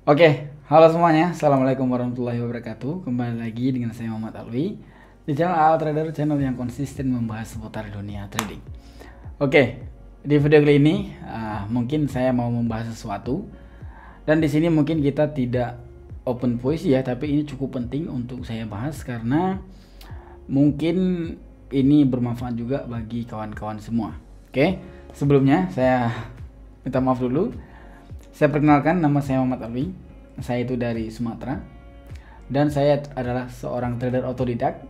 Oke, halo semuanya. Assalamualaikum warahmatullahi wabarakatuh. Kembali lagi dengan saya Muhammad Alwi di channel AL Trader, channel yang konsisten membahas seputar dunia trading. Oke, di video kali ini mungkin saya mau membahas sesuatu, dan di sini mungkin kita tidak open puisi ya, tapi ini cukup penting untuk saya bahas karena mungkin ini bermanfaat juga bagi kawan-kawan semua. Oke, sebelumnya saya minta maaf dulu. Saya perkenalkan, nama saya Muhammad Alwi. Saya itu dari Sumatera dan saya adalah seorang trader otodidak.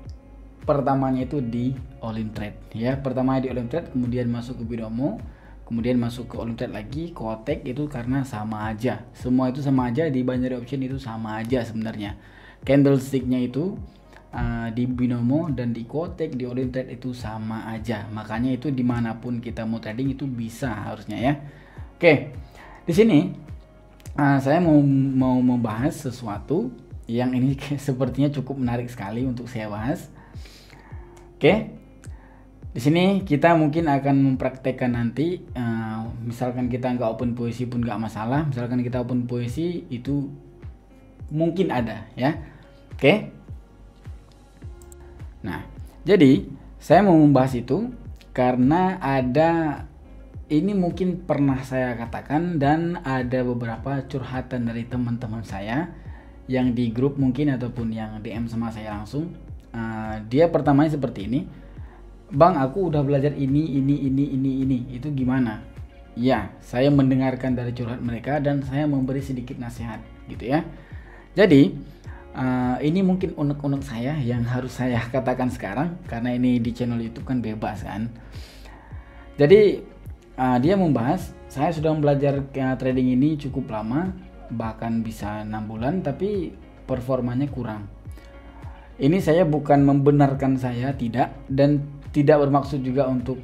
Pertamanya itu di Olimtrade ya. Pertama di Olimtrade, kemudian masuk ke Binomo, kemudian masuk ke Olimtrade lagi, Quotek itu karena sama aja. Semua itu sama aja, di binary option itu sama aja sebenarnya. Candlesticknya itu di Binomo dan di Quotek, di Olimtrade itu sama aja. Makanya itu dimanapun kita mau trading itu bisa harusnya ya. Oke. Di sini saya mau membahas sesuatu yang ini sepertinya cukup menarik sekali untuk saya bahas. Oke, di sini kita mungkin akan mempraktekkan nanti. Misalkan kita nggak open puisi pun nggak masalah. Misalkan kita open puisi itu mungkin ada ya. Oke. Nah, jadi saya mau membahas itu karena ini mungkin pernah saya katakan dan ada beberapa curhatan dari teman-teman saya yang di grup mungkin ataupun yang DM sama saya langsung. Dia pertamanya seperti ini, Bang, aku udah belajar ini, itu gimana? Ya, saya mendengarkan dari curhat mereka dan saya memberi sedikit nasihat gitu ya. Jadi ini mungkin unek-unek saya yang harus saya katakan sekarang karena ini di channel YouTube kan bebas kan. Jadi dia membahas, saya sudah belajar trading ini cukup lama, bahkan bisa 6 bulan, tapi performanya kurang. Ini saya bukan membenarkan saya, tidak, dan tidak bermaksud juga untuk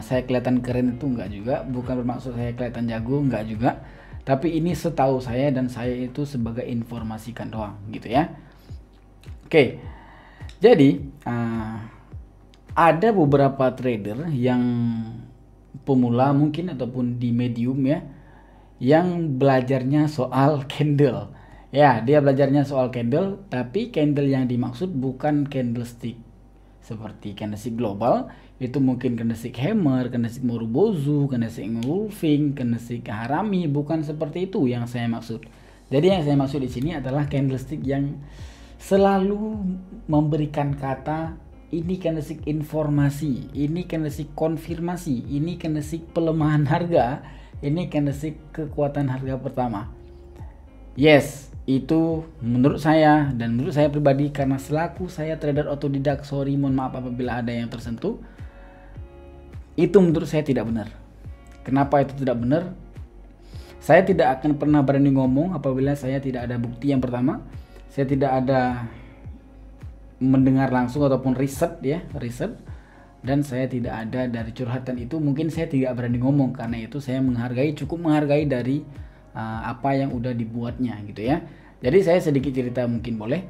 saya kelihatan keren, itu enggak juga, bukan bermaksud saya kelihatan jago, enggak juga, tapi ini setahu saya dan saya itu sebagai informasikan doang gitu ya. Oke, jadi ada beberapa trader yang pemula mungkin ataupun di medium ya, yang belajarnya soal candle ya. Dia belajarnya soal candle, tapi candle yang dimaksud bukan candlestick seperti candlestick global, itu mungkin candlestick hammer, candlestick Marubozu, candlestick engulfing, candlestick harami, bukan seperti itu yang saya maksud. Jadi yang saya maksud di sini adalah candlestick yang selalu memberikan kata ini candlestick informasi, ini candlestick konfirmasi, ini candlestick pelemahan harga, ini candlestick kekuatan harga pertama. Yes, itu menurut saya dan menurut saya pribadi, karena selaku saya trader otodidak, sorry, mohon maaf apabila ada yang tersentuh, itu menurut saya tidak benar. Kenapa itu tidak benar? Saya tidak akan pernah berani ngomong apabila saya tidak ada bukti. Yang pertama, saya tidak ada mendengar langsung ataupun riset, dan saya tidak ada dari curhatan itu. Mungkin saya tidak berani ngomong karena itu saya cukup menghargai dari apa yang udah dibuatnya gitu ya. Jadi saya sedikit cerita mungkin boleh.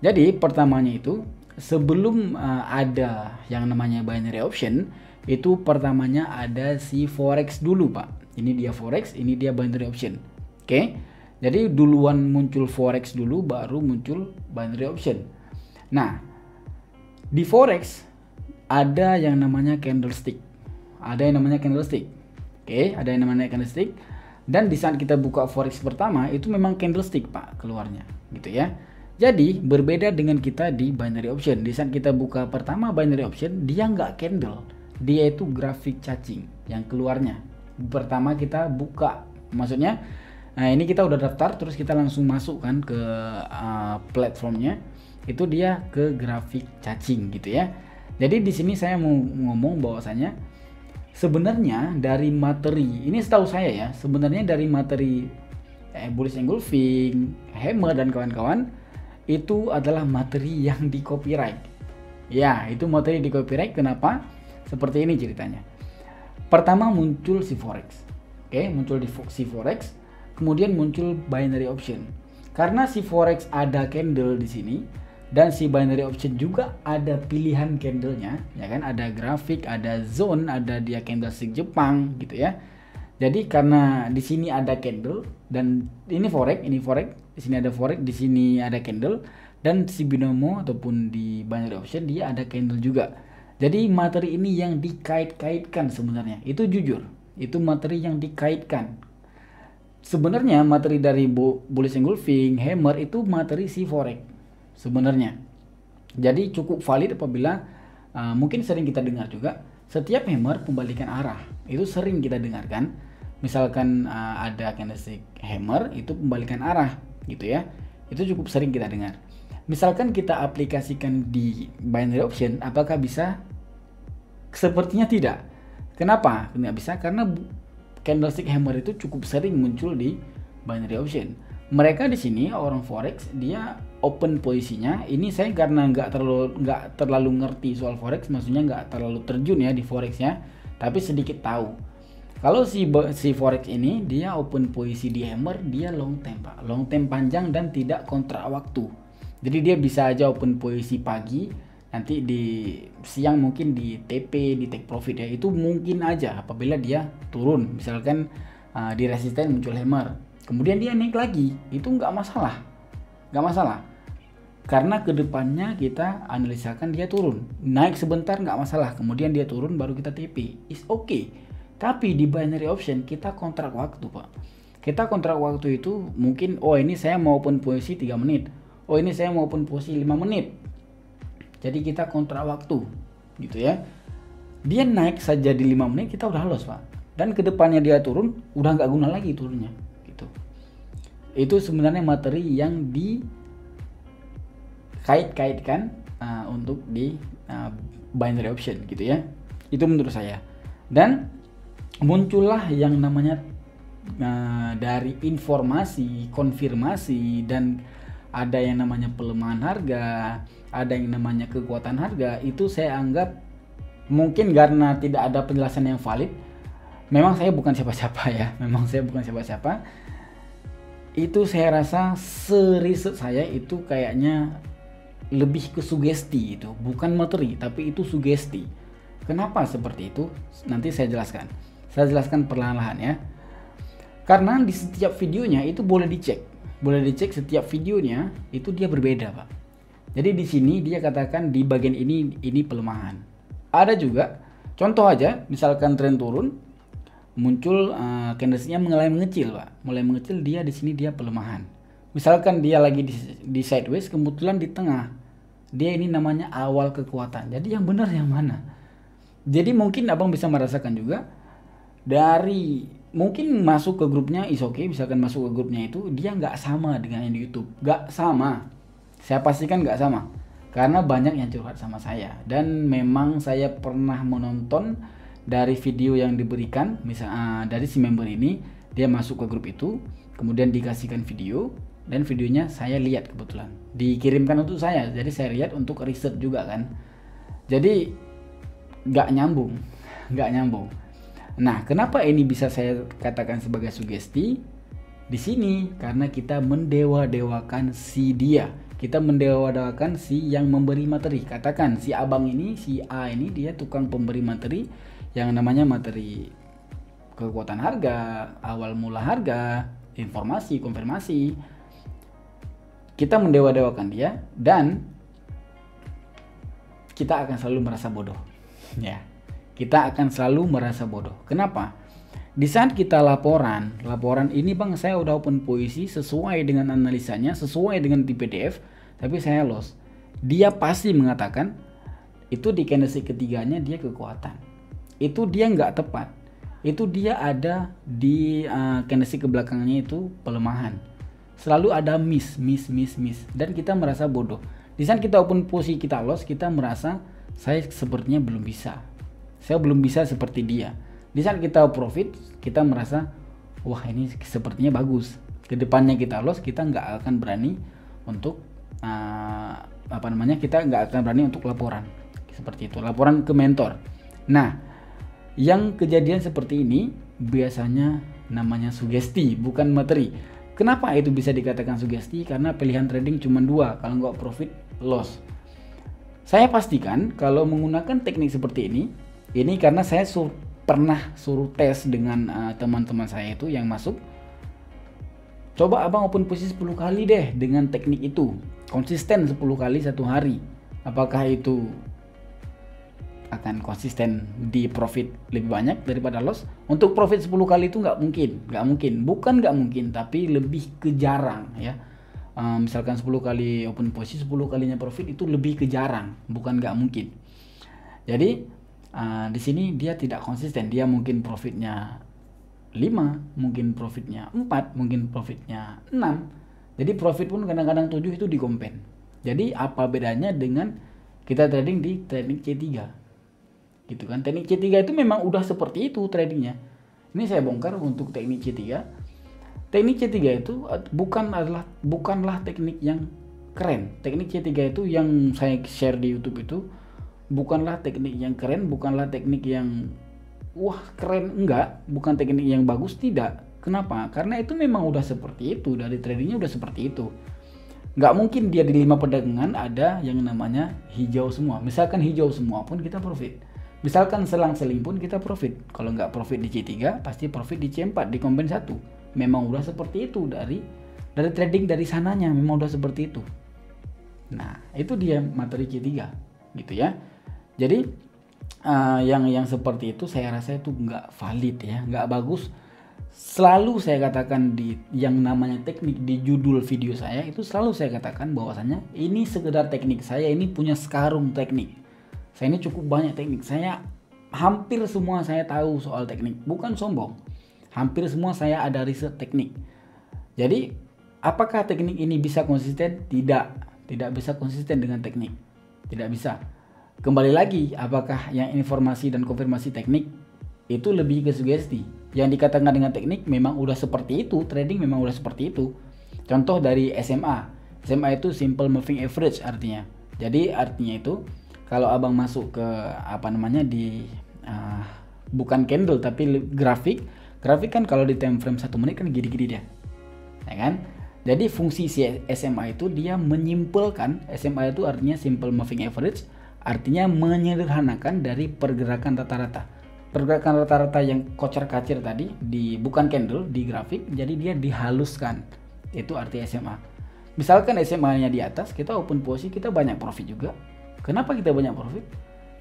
Jadi pertamanya itu sebelum ada yang namanya binary option, itu pertamanya ada si forex dulu Pak. Ini dia forex, ini dia binary option. Oke. Jadi duluan muncul forex dulu, baru muncul binary option. Nah, di forex ada yang namanya candlestick. Ada yang namanya candlestick. Oke, ada yang namanya candlestick. Dan di saat kita buka forex pertama itu memang candlestick Pak keluarnya, gitu ya. Jadi berbeda dengan kita di binary option. Di saat kita buka pertama binary option, dia nggak candle, dia itu grafik cacing yang keluarnya. Pertama kita buka, maksudnya, nah ini kita udah daftar, terus kita langsung masuk kan ke platformnya. Itu dia ke grafik cacing gitu ya. Jadi di sini saya mau ngomong bahwasanya sebenarnya dari materi ini, setahu saya ya, sebenarnya dari materi bullish engulfing, hammer dan kawan-kawan itu adalah materi yang di copyright. Ya, itu materi di copyright. Kenapa? Seperti ini ceritanya. Pertama muncul si forex. Oke, muncul di si forex, kemudian muncul binary option. Karena si forex ada candle di sini, dan si binary option juga ada pilihan candlenya ya kan, ada grafik, ada zone, ada dia candlestick Jepang gitu ya. Jadi karena di sini ada candle dan ini forex, di sini ada forex, di sini ada candle, dan si binomo ataupun di binary option dia ada candle juga. Jadi materi ini yang dikait-kaitkan sebenarnya. Itu jujur, itu materi yang dikaitkan. Sebenarnya materi dari bullish engulfing, hammer itu materi si forex sebenarnya. Jadi cukup valid apabila mungkin sering kita dengar juga setiap hammer pembalikan arah. Itu sering kita dengarkan. Misalkan ada candlestick hammer itu pembalikan arah gitu ya. Itu cukup sering kita dengar. Misalkan kita aplikasikan di binary option, apakah bisa? Sepertinya tidak. Kenapa? Tidak bisa karena candlestick hammer itu cukup sering muncul di binary option. Mereka di sini orang forex dia open posisinya. Ini saya karena nggak terlalu ngerti soal forex, maksudnya nggak terlalu terjun ya di forexnya, tapi sedikit tahu. Kalau si forex ini dia open posisi di hammer, dia long term Pak, long term panjang dan tidak kontrak waktu. Jadi dia bisa aja open posisi pagi, nanti di siang mungkin di TP, di take profit ya, itu mungkin aja apabila dia turun, misalkan di resisten muncul hammer, kemudian dia naik lagi, itu nggak masalah, karena kedepannya kita analisakan dia turun, naik sebentar nggak masalah, kemudian dia turun baru kita TP, is okay. Tapi di binary option kita kontrak waktu Pak, kita kontrak waktu itu mungkin ini saya mau open posisi 3 menit, ini saya mau open posisi 5 menit. Jadi kita kontrak waktu gitu ya. Dia naik saja di 5 menit kita udah loss Pak. Dan kedepannya dia turun udah nggak guna lagi turunnya gitu. Itu sebenarnya materi yang dikait-kaitkan untuk di binary option gitu ya. Itu menurut saya. Dan muncullah yang namanya dari informasi, konfirmasi, dan ada yang namanya pelemahan harga, ada yang namanya kekuatan harga. Itu saya anggap mungkin karena tidak ada penjelasan yang valid. Memang saya bukan siapa-siapa ya, itu saya rasa seriset saya itu kayaknya lebih ke sugesti, itu bukan materi tapi itu sugesti. Kenapa seperti itu? Nanti saya jelaskan perlahan-lahan ya. Karena di setiap videonya itu boleh dicek setiap videonya itu dia berbeda Pak. Jadi di sini dia katakan di bagian ini pelemahan. Ada juga contoh aja, misalkan tren turun muncul candlesticknya mulai mengecil Pak, dia di sini dia pelemahan. Misalkan dia lagi di sideways, kebetulan di tengah, dia ini namanya awal kekuatan. Jadi yang benar yang mana? Jadi mungkin abang bisa merasakan juga dari mungkin masuk ke grupnya is okay, misalkan masuk ke grupnya itu dia nggak sama dengan yang di YouTube, nggak sama, saya pastikan nggak sama, karena banyak yang curhat sama saya dan memang saya pernah menonton dari video yang diberikan, misalnya dari si member ini dia masuk ke grup itu, kemudian dikasihkan video dan videonya saya lihat, kebetulan dikirimkan untuk saya, jadi saya lihat untuk riset juga kan, jadi nggak nyambung. Nah, kenapa ini bisa saya katakan sebagai sugesti? Di sini karena kita mendewa-dewakan si dia. Kita mendewa-dewakan si yang memberi materi. Katakan si abang ini, si A ini dia tukang pemberi materi yang namanya materi kekuatan harga, awal mula harga, informasi, konfirmasi. Kita mendewa-dewakan dia dan kita akan selalu merasa bodoh. Ya. Kita akan selalu merasa bodoh. Kenapa? Di saat kita laporan ini bang saya udah open posisi sesuai dengan analisanya, sesuai dengan di PDF, tapi saya loss. Dia pasti mengatakan itu di candlestick ketiganya dia kekuatan. Itu dia nggak tepat. Itu dia ada di candlestick ke belakangnya itu pelemahan. Selalu ada miss. Dan kita merasa bodoh. Di saat kita open posisi kita loss, kita merasa saya sepertinya belum bisa. Saya belum bisa seperti dia. Di saat kita profit, kita merasa wah ini sepertinya bagus. Kedepannya kita loss, kita nggak akan berani untuk kita nggak akan berani untuk laporan seperti itu, laporan ke mentor. Nah, yang kejadian seperti ini biasanya namanya sugesti, bukan materi. Kenapa itu bisa dikatakan sugesti? Karena pilihan trading cuma 2, kalau nggak profit, loss. Saya pastikan kalau menggunakan teknik seperti ini karena saya pernah suruh tes dengan teman-teman saya itu yang masuk. Coba abang open posisi 10 kali deh dengan teknik itu, konsisten 10 kali satu hari. Apakah itu akan konsisten di profit lebih banyak daripada loss? Untuk profit 10 kali itu nggak mungkin, bukan nggak mungkin, tapi lebih ke jarang ya. Misalkan 10 kali open posisi 10 kalinya profit itu lebih ke jarang, bukan nggak mungkin. Jadi di sini dia tidak konsisten, dia mungkin profitnya 5, mungkin profitnya 4, mungkin profitnya 6. Jadi profit pun kadang-kadang 7 itu dikompen. Jadi apa bedanya dengan kita trading di teknik C3? Gitu kan. Teknik C3 itu memang udah seperti itu tradingnya. Ini saya bongkar untuk teknik C3. Teknik C3 itu bukanlah teknik yang keren. Teknik C3 itu yang saya share di YouTube itu bukanlah teknik yang keren, bukanlah teknik yang wah keren, enggak, bukan teknik yang bagus, tidak. Kenapa? Karena itu memang udah seperti itu, dari tradingnya udah seperti itu. Nggak mungkin dia di 5 perdagangan ada yang namanya hijau semua. Misalkan hijau semua pun kita profit. Misalkan selang-seling pun kita profit. Kalau nggak profit di C3, pasti profit di C4, di kompen 1. Memang udah seperti itu dari trading dari sananya, memang udah seperti itu. Nah, itu dia materi C3, gitu ya. Jadi yang seperti itu saya rasa itu nggak valid ya, nggak bagus. Selalu saya katakan di yang namanya teknik di judul video saya itu, selalu saya katakan bahwasanya ini sekedar teknik. Saya ini punya sekarung teknik, saya ini cukup banyak teknik, saya hampir semua saya tahu soal teknik, bukan sombong, hampir semua saya ada riset teknik. Jadi apakah teknik ini bisa konsisten? Tidak bisa konsisten dengan teknik, tidak bisa. Kembali lagi, apakah yang informasi dan konfirmasi teknik itu lebih ke sugesti? Yang dikatakan dengan teknik memang udah seperti itu, trading memang udah seperti itu. Contoh dari SMA. SMA itu simple moving average artinya. Jadi artinya itu kalau abang masuk ke di bukan candle tapi grafik kan kalau di time frame 1 menit kan gini-gini dia. Ya kan? Jadi fungsi si SMA itu dia menyimpulkan, SMA itu artinya simple moving average, artinya menyederhanakan dari pergerakan rata-rata. Pergerakan rata-rata yang kocar-kacir tadi bukan candle di grafik, jadi dia dihaluskan. Itu arti SMA. Misalkan SMA-nya di atas, kita open posisi, kita banyak profit juga. Kenapa kita banyak profit?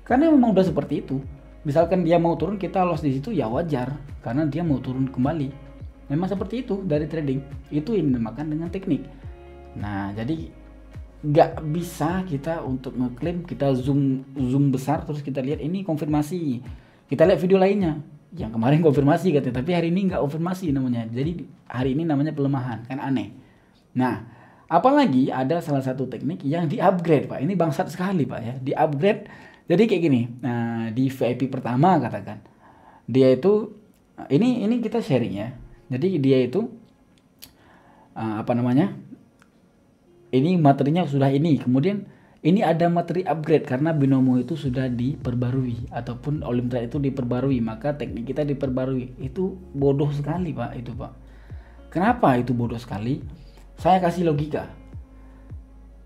Karena memang udah seperti itu. Misalkan dia mau turun, kita loss di situ, ya wajar karena dia mau turun kembali. Memang seperti itu dari trading. Itu yang dinamakan dengan teknik. Nah, jadi nggak bisa kita untuk ngeklaim kita zoom besar terus kita lihat ini konfirmasi, kita lihat video lainnya yang kemarin konfirmasi katanya, tapi hari ini nggak konfirmasi namanya, jadi hari ini namanya pelemahan, kan aneh. Nah, apalagi ada salah satu teknik yang di upgrade Pak, ini bangsat sekali Pak ya, di upgrade. Jadi kayak gini, nah di VIP pertama katakan dia itu ini kita sharing ya, jadi dia itu ini materinya sudah ini, kemudian ini ada materi upgrade karena binomo itu sudah diperbarui ataupun Olim Trade itu diperbarui, maka teknik kita diperbarui. Itu bodoh sekali Pak, itu Pak. Kenapa itu bodoh sekali? Saya kasih logika.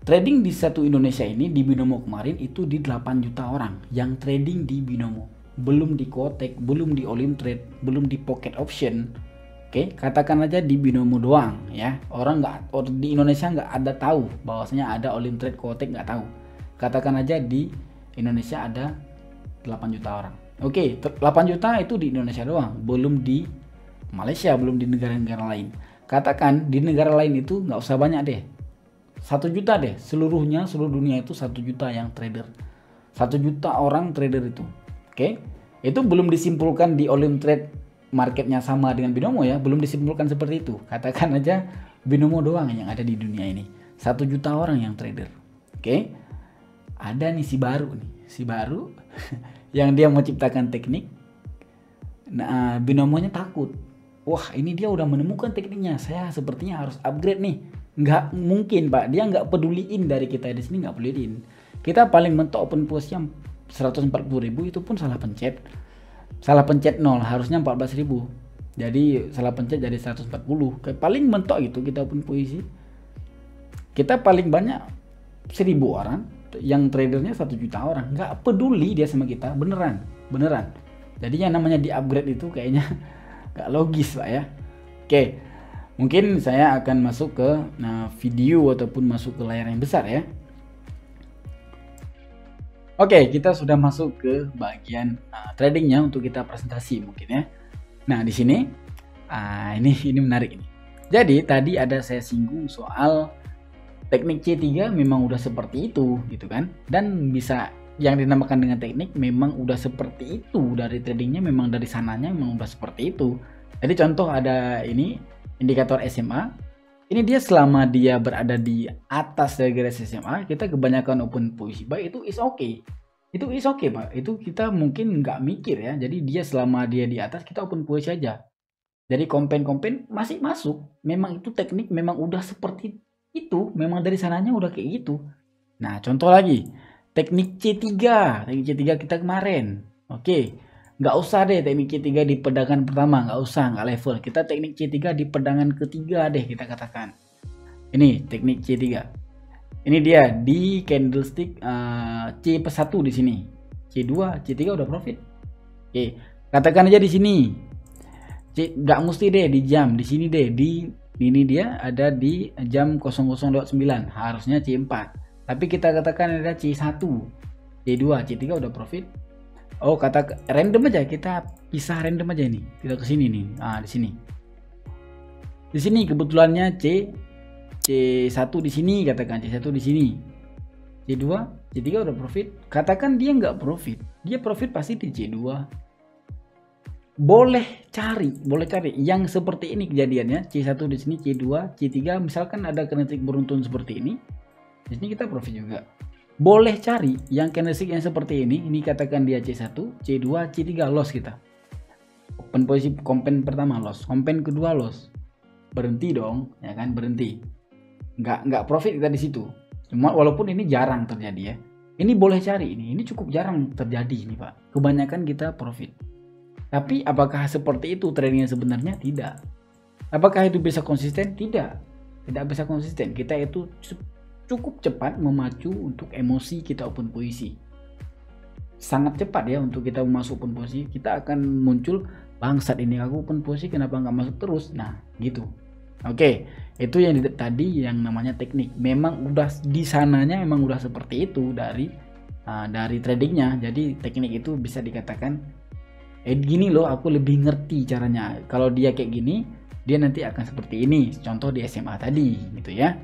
Trading di satu Indonesia ini di binomo kemarin itu di 8 juta orang yang trading di binomo, belum di Quotek, belum di Olim Trade, belum di Pocket Option. Oke, katakan aja di binomo doang ya. Orang di Indonesia nggak ada tahu bahwasanya ada Olim Trade, Quotek, nggak tahu. Katakan aja di Indonesia ada 8 juta orang. Oke, 8 juta itu di Indonesia doang, belum di Malaysia, belum di negara-negara lain. Katakan di negara lain itu nggak usah banyak deh, 1 juta deh, seluruh dunia itu 1 juta yang trader, 1 juta orang trader itu. Oke, itu belum disimpulkan di Olim Trade marketnya sama dengan binomo ya, belum disimpulkan seperti itu. Katakan aja binomo doang yang ada di dunia ini, 1 juta orang yang trader. Oke, ada nih si baru yang dia mau ciptakan teknik. Nah, binomonya takut, wah ini dia udah menemukan tekniknya, saya sepertinya harus upgrade nih. Nggak mungkin Pak, dia nggak peduliin dari kita di sini, nggak peduliin. Kita paling mentok open posisi yang 140.000 itu pun salah pencet 0, harusnya 14.000, jadi salah pencet jadi 140. Kayak paling mentok itu kita open posisi, kita paling banyak 1.000 orang yang tradernya 1 juta orang, nggak peduli dia sama kita, beneran. Jadi yang namanya di upgrade itu kayaknya gak logis Pak ya. Oke, mungkin saya akan masuk ke video ataupun masuk ke layar yang besar ya. Oke, kita sudah masuk ke bagian tradingnya untuk kita presentasi mungkin ya. Nah di sini ini menarik ini. Jadi tadi ada saya singgung soal teknik C3 memang udah seperti itu gitu kan, dan bisa yang dinamakan dengan teknik memang udah seperti itu, dari tradingnya memang dari sananya memang udah seperti itu. Jadi contoh ada ini indikator SMA. Ini dia selama dia berada di atas dari garis SMA, kita kebanyakan open posisi buy itu is okay. Itu is okay Pak. Itu kita mungkin nggak mikir ya. Jadi dia selama dia di atas kita open posisi aja. Jadi kompen masih masuk. Memang itu teknik memang udah seperti itu. Memang dari sananya udah kayak gitu. Nah contoh lagi. Teknik C3. Teknik C3 kita kemarin. Oke. Nggak usah deh teknik C3 di perdagangan pertama, nggak usah, nggak level. Kita teknik C3 di perdagangan ketiga deh kita katakan. Ini teknik C3. Ini dia di candlestick C1 di sini. C2, C3 udah profit. Oke, katakan aja di sini. Nggak mesti deh di jam, di sini deh di ini dia ada di jam 00.9, harusnya C4. Tapi kita katakan ada C1, C2, C3 udah profit. Oh, kata random aja, kita pisah random aja ini. Kita ke sini nih. Di sini. Di sini kebetulannya C1 di sini, katakan C1 di sini. C2, C3 udah profit. Katakan dia nggak profit. Dia profit pasti di C2. Boleh cari yang seperti ini kejadiannya. C1 di sini, C2, C3 misalkan ada candlestick beruntun seperti ini. Di sini kita profit juga. Boleh cari yang candlestick yang seperti ini katakan dia C1, C2, C3 loss kita. Open posisi kompen pertama loss, kompen kedua loss. Berhenti dong, ya kan, berhenti. Nggak profit kita di situ. Cuma walaupun ini jarang terjadi ya. Ini boleh cari ini cukup jarang terjadi ini Pak. Kebanyakan kita profit. Tapi apakah seperti itu tradingnya sebenarnya? Tidak. Apakah itu bisa konsisten? Tidak. Tidak bisa konsisten. Kita itu cukup cepat memacu untuk emosi kita open posisi. Sangat cepat ya untuk kita masuk open posisi. Kita akan muncul, bangsat ini aku open posisi kenapa nggak masuk terus. Nah gitu. Oke, itu yang tadi yang namanya teknik. Memang udah di sananya memang udah seperti itu dari tradingnya. Jadi teknik itu bisa dikatakan gini loh, aku lebih ngerti caranya. Kalau dia kayak gini, dia nanti akan seperti ini. Contoh di SMA tadi gitu ya.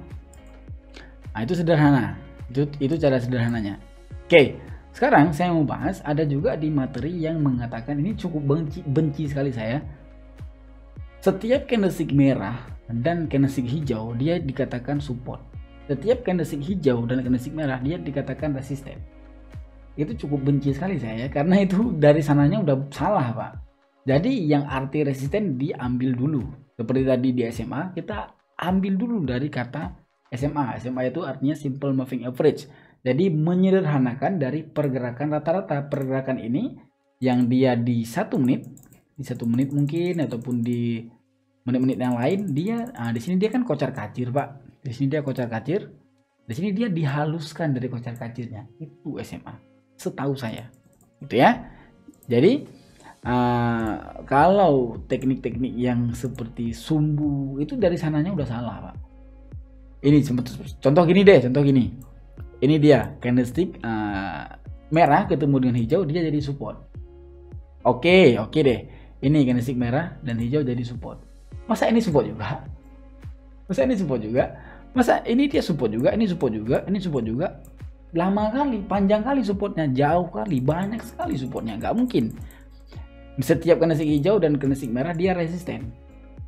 Nah, itu sederhana. Itu cara sederhananya. Oke, sekarang saya mau bahas, ada juga di materi yang mengatakan, ini cukup benci sekali saya. Setiap candlestick merah dan candlestick hijau dia dikatakan support. Setiap candlestick hijau dan candlestick merah dia dikatakan resisten. Itu cukup benci sekali saya, karena itu dari sananya udah salah Pak. Jadi yang arti resisten diambil dulu. Seperti tadi di SMA, kita ambil dulu dari kata SMA. SMA itu artinya simple moving average. Jadi menyederhanakan dari pergerakan rata-rata. Pergerakan ini yang dia di 1 menit, di 1 menit mungkin, ataupun di menit-menit yang lain, dia di sini dia kan kocar-kacir Pak. Di sini dia kocar-kacir. Di sini dia dihaluskan dari kocar-kacirnya. Itu SMA. Setahu saya gitu ya. Jadi kalau teknik-teknik yang seperti sumbu itu dari sananya udah salah Pak. Ini contoh gini deh, contoh gini. Ini dia candlestick merah ketemu dengan hijau, dia jadi support. Oke deh. Ini candlestick merah dan hijau jadi support. Masa ini support juga? Masa ini support juga? Masa ini dia support juga? Ini support juga? Ini support juga? Lama kali, panjang kali supportnya, jauh kali, banyak sekali supportnya, nggak mungkin. Setiap candlestick hijau dan candlestick merah dia resisten.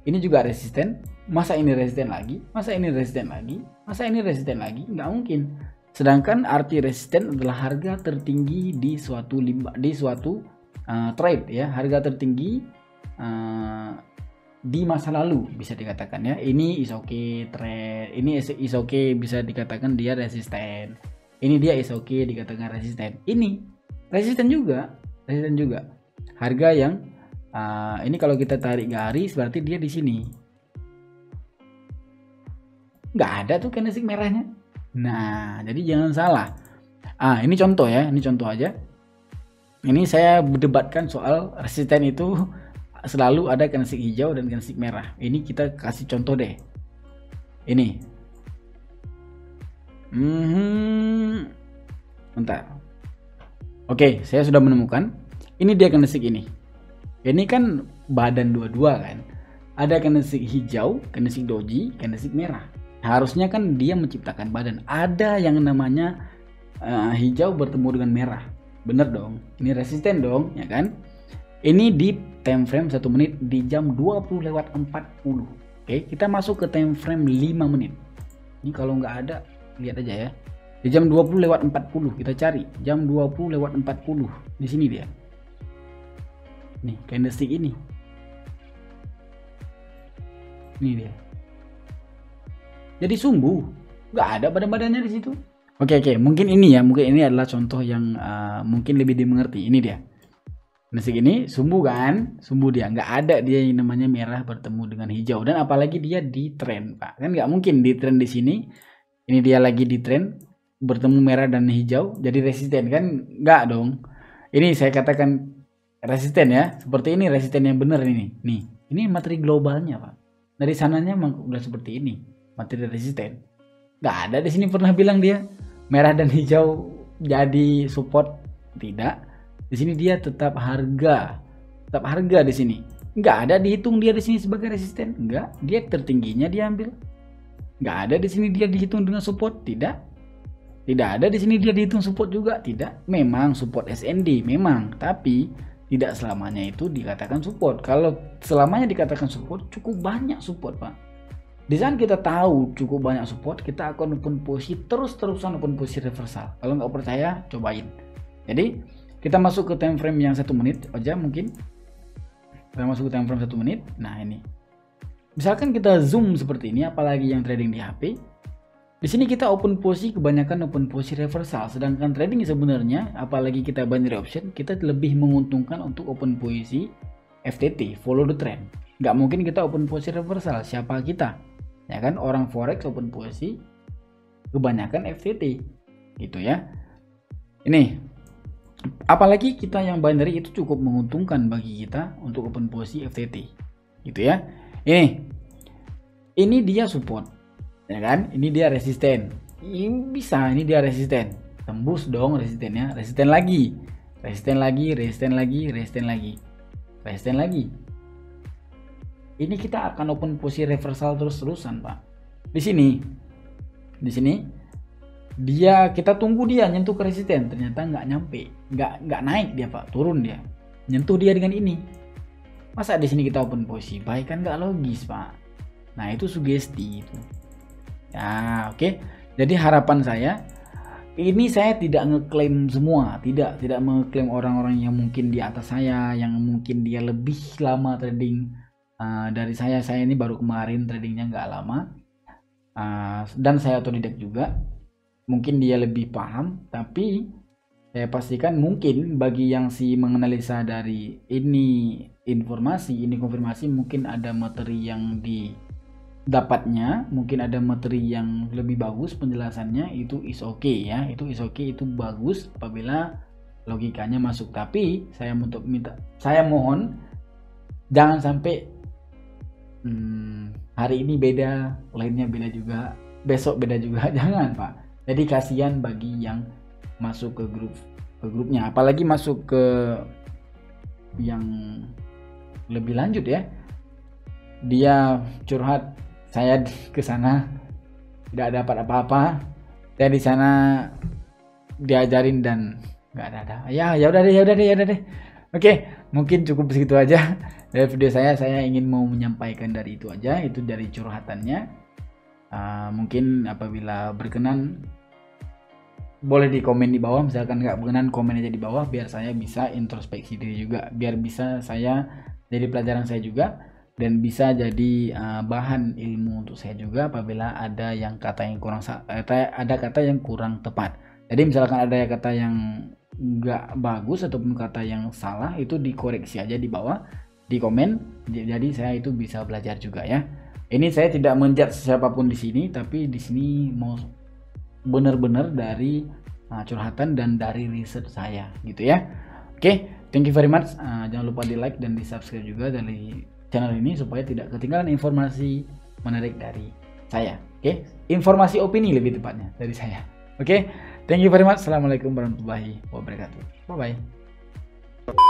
Ini juga resisten, masa ini resisten lagi, masa ini resisten lagi, masa ini resisten lagi, nggak mungkin. Sedangkan arti resisten adalah harga tertinggi di suatu trade ya, harga tertinggi di masa lalu bisa dikatakan ya. Ini is okay trade, ini is okay bisa dikatakan dia resisten. Ini dia is okay dikatakan resisten. Ini resisten juga, harga yang ini kalau kita tarik garis berarti dia di sini. Nggak ada tuh candlestick merahnya. Nah, jadi jangan salah. Ini contoh ya, ini contoh aja. Ini saya berdebatkan soal resisten itu selalu ada candlestick hijau dan candlestick merah. Ini kita kasih contoh deh. Ini. Bentar. Oke, saya sudah menemukan. Ini dia candlestick ini. Ini kan badan dua-dua kan. Ada candlestick hijau, candlestick doji, candlestick merah. Harusnya kan dia menciptakan badan. Ada yang namanya hijau bertemu dengan merah. Bener dong, ini resisten dong, ya kan? Ini di time frame 1 menit di jam 20:40. Oke, kita masuk ke time frame 5 menit. Ini kalau nggak ada, lihat aja ya. Di jam 20:40 kita cari, jam 20:40. Di sini dia. Nih, candlestick ini. Ini dia. Jadi sumbu, nggak ada badan-badannya di situ. Oke, mungkin ini ya, mungkin ini adalah contoh yang mungkin lebih dimengerti. Ini dia. Candlestick ini sumbu kan, sumbu dia, nggak ada dia yang namanya merah bertemu dengan hijau, dan apalagi dia di trend, Pak. Kan nggak mungkin di trend di sini. Ini dia lagi di trend bertemu merah dan hijau, jadi resisten kan? Nggak dong. Ini saya katakan resisten ya, seperti ini resisten yang benar ini. Nih, ini materi globalnya, Pak. Dari sananya memang udah seperti ini, materi resisten. Nggak ada di sini pernah bilang dia merah dan hijau jadi support, tidak. Di sini dia tetap harga di sini. Nggak ada dihitung dia di sini sebagai resisten, nggak. Dia tertingginya diambil. Nggak ada di sini dia dihitung dengan support, tidak. Tidak ada di sini dia dihitung support juga, tidak. Memang support SND, memang, tapi tidak selamanya itu dikatakan support. Kalau selamanya dikatakan support, cukup banyak support, Pak. Di saat kita tahu cukup banyak support, kita akan open posisi terus-terusan, open posisi reversal. Kalau nggak percaya, cobain. Jadi kita masuk ke time frame yang 1 menit aja mungkin. Kita masuk ke time frame 1 menit. Nah ini, misalkan kita zoom seperti ini, apalagi yang trading di HP. Di sini kita open posisi, kebanyakan open posisi reversal. Sedangkan trading sebenarnya, apalagi kita binary option, kita lebih menguntungkan untuk open posisi FTT, follow the trend. Nggak mungkin kita open posisi reversal. Siapa kita? Ya kan, orang forex open posisi kebanyakan FTT gitu ya. Ini apalagi kita yang binary itu cukup menguntungkan bagi kita untuk open posisi FTT gitu ya. Ini dia support ya kan, ini dia resisten. Ini bisa, ini dia resisten, tembus dong resistennya, resisten lagi, resisten lagi, resisten lagi, resisten lagi, resisten lagi. Ini kita akan open posisi reversal terus-terusan, Pak. Di sini dia, kita tunggu dia nyentuh ke resisten, ternyata nggak nyampe, nggak naik dia, Pak, turun dia, nyentuh dia dengan ini. Masa di sini kita open posisi, baik kan? Nggak logis, Pak. Nah itu sugesti itu. Ya oke. Jadi harapan saya, ini saya tidak ngeklaim semua, tidak mengklaim orang-orang yang mungkin di atas saya, yang mungkin dia lebih lama trading dari saya ini baru kemarin tradingnya nggak lama, dan saya otodidak juga, mungkin dia lebih paham. Tapi saya pastikan mungkin bagi yang si menganalisa dari ini informasi, ini konfirmasi, mungkin ada materi yang didapatnya, mungkin ada materi yang lebih bagus penjelasannya, itu is okay ya, itu is okay, itu bagus apabila logikanya masuk. Tapi saya mohon jangan sampai hari ini beda, lainnya beda juga, besok beda juga. Jangan, Pak. Jadi kasihan bagi yang masuk ke grupnya, apalagi masuk ke yang lebih lanjut ya. Dia curhat, saya ke sana tidak dapat apa-apa, saya di sana diajarin dan nggak ada. Ya udah deh. Oke, mungkin cukup segitu aja dari video saya ingin mau menyampaikan dari itu aja, itu dari curhatannya. Mungkin apabila berkenan boleh di komen di bawah, misalkan nggak berkenan komen aja di bawah, biar saya bisa introspeksi diri juga, biar bisa saya jadi pelajaran saya juga, dan bisa jadi bahan ilmu untuk saya juga apabila ada kata yang kurang tepat. Jadi misalkan ada kata yang nggak bagus ataupun kata yang salah, itu dikoreksi aja di bawah di komen, jadi saya itu bisa belajar juga ya. Ini saya tidak menjudge siapapun di sini, tapi di sini mau benar-benar dari curhatan dan dari riset saya gitu ya. Oke, thank you very much. Jangan lupa di like dan di subscribe juga dari channel ini supaya tidak ketinggalan informasi menarik dari saya. Oke, informasi opini lebih tepatnya dari saya. Oke, thank you very much. Assalamualaikum warahmatullahi wabarakatuh. Bye bye.